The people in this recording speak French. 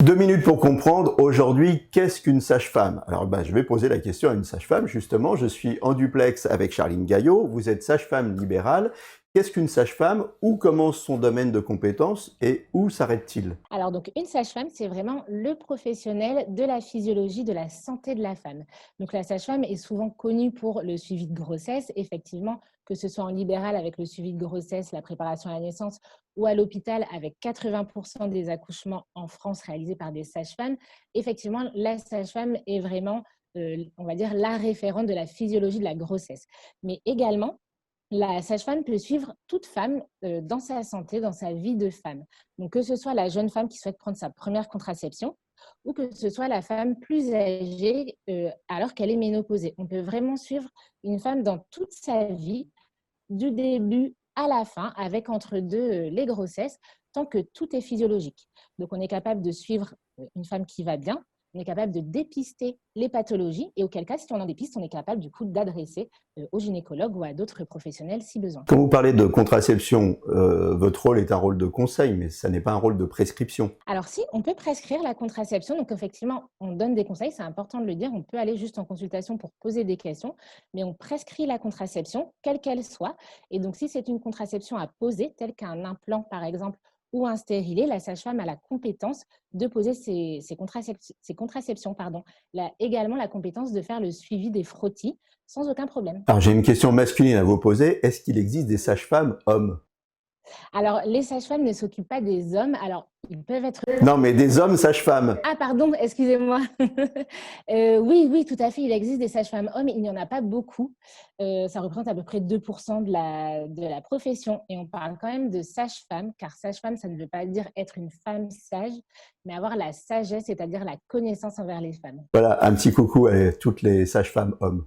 2 minutes pour comprendre, aujourd'hui, qu'est-ce qu'une sage-femme? Alors, je vais poser la question à une sage-femme, justement. Je suis en duplex avec Charline Gaillot, vous êtes sage-femme libérale. Qu'est-ce qu'une sage-femme? Où commence son domaine de compétence et où s'arrête-t-il? Alors donc une sage-femme, c'est vraiment le professionnel de la physiologie de la santé de la femme. Donc la sage-femme est souvent connue pour le suivi de grossesse, effectivement, que ce soit en libéral avec le suivi de grossesse, la préparation à la naissance, ou à l'hôpital avec 80% des accouchements en France réalisés par des sages-femmes. Effectivement, la sage-femme est vraiment, on va dire, la référente de la physiologie de la grossesse. Mais également, la sage-femme peut suivre toute femme dans sa santé, dans sa vie de femme. Donc, que ce soit la jeune femme qui souhaite prendre sa première contraception ou que ce soit la femme plus âgée alors qu'elle est ménopausée. On peut vraiment suivre une femme dans toute sa vie, du début à la fin, avec entre deux les grossesses, tant que tout est physiologique. Donc, on est capable de suivre une femme qui va bien, on est capable de dépister les pathologies et auquel cas, si on en dépiste, on est capable du coup d'adresser au gynécologue ou à d'autres professionnels si besoin. Quand vous parlez de contraception, votre rôle est un rôle de conseil, mais ça n'est pas un rôle de prescription. Alors si, on peut prescrire la contraception, donc effectivement, on donne des conseils, c'est important de le dire, on peut aller juste en consultation pour poser des questions, mais on prescrit la contraception, quelle qu'elle soit. Et donc si c'est une contraception à poser, telle qu'un implant par exemple, ou un stérilet, la sage-femme a la compétence de poser ces contraceptions. Pardon. Elle a également la compétence de faire le suivi des frottis sans aucun problème. Alors, j'ai une question masculine à vous poser. Est-ce qu'il existe des sages-femmes hommes? Alors, les sages-femmes ne s'occupent pas des hommes. Alors, ils peuvent être. Non, mais des hommes sages-femmes. Ah pardon, excusez-moi. Oui, oui, tout à fait, il existe des sages-femmes hommes, il n'y en a pas beaucoup. Ça représente à peu près 2 de la profession et on parle quand même de sage-femme, car sage-femme, ça ne veut pas dire être une femme sage, mais avoir la sagesse, c'est-à-dire la connaissance envers les femmes. Voilà, un petit coucou à toutes les sages-femmes hommes.